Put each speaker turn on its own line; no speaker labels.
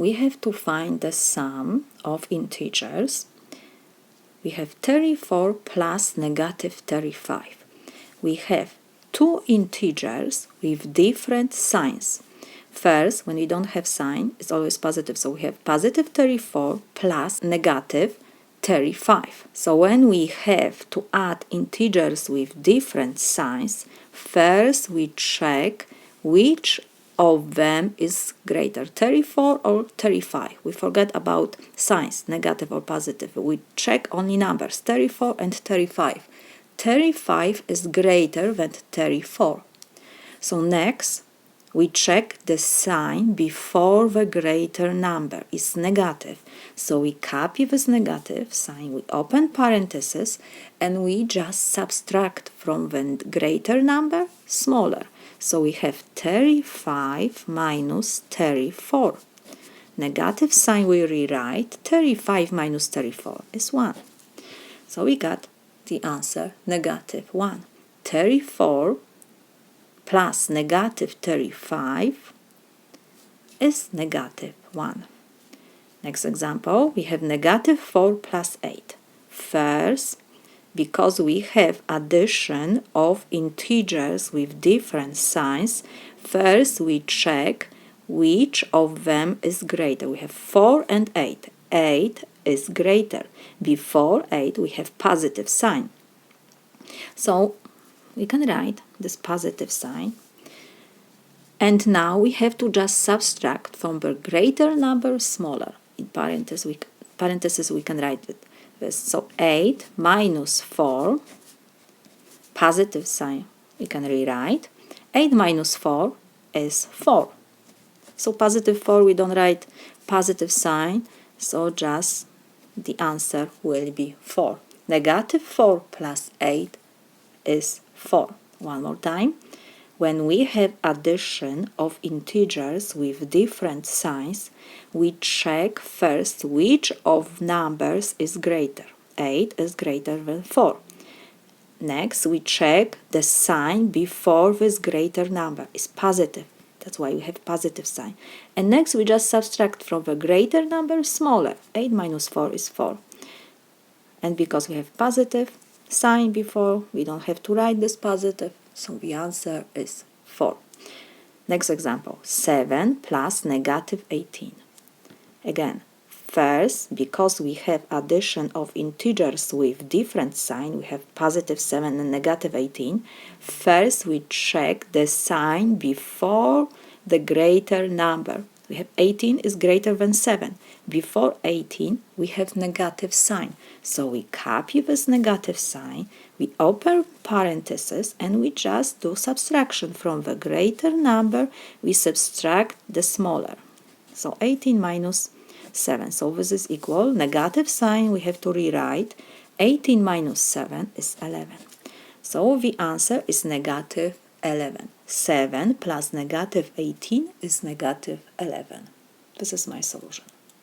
we have to find the sum of integers. We have 34 plus negative 35. We have two integers with different signs. First, when we don't have sign, it's always positive, so we have positive 34 plus negative 35. So when we have to add integers with different signs, first we check which of them is greater, 34 or 35. We forget about signs, negative or positive. We check only numbers, 34 and 35. 35 is greater than 34. So next, we check the sign before the greater number is negative. So we copy this negative sign, we open parentheses, and we just subtract from the greater number smaller. So we have 35 minus 34. Negative sign we rewrite, 35 minus 34 is 1. So we got the answer negative 1. 34 plus negative 35 is negative 1. Next example, we have negative 4 plus 8. First, because we have addition of integers with different signs, first we check which of them is greater. We have 4 and 8. 8 is greater. Before 8 we have positive sign. So we can write this positive sign. And now we have to just subtract from the greater number smaller. In parentheses we can write it. So 8 minus 4, positive sign we can rewrite. 8 minus 4 is 4. So positive 4 we don't write positive sign, so just the answer will be 4. Negative 4 plus 8 is 4. One more time. When we have addition of integers with different signs, we check first which of numbers is greater. 8 is greater than 4. Next, we check the sign before this greater number is positive. That's why we have positive sign. And next, we just subtract from the greater number smaller. 8 minus 4 is 4. And because we have positive sign before, we don't have to write this positive. So the answer is 4. Next example, 7 plus negative 18. Again, first, because we have addition of integers with different sign, we have positive 7 and negative 18. First, we check the sign before the greater number. We have 18 is greater than 7. Before 18, we have negative sign. So we copy this negative sign, we open parentheses, and we just do subtraction. From the greater number, we subtract the smaller. So 18 minus 7. So this is equal. Negative sign we have to rewrite. 18 minus 7 is 11. So the answer is negative 11. 7 plus negative 18 is negative 11. This is my solution.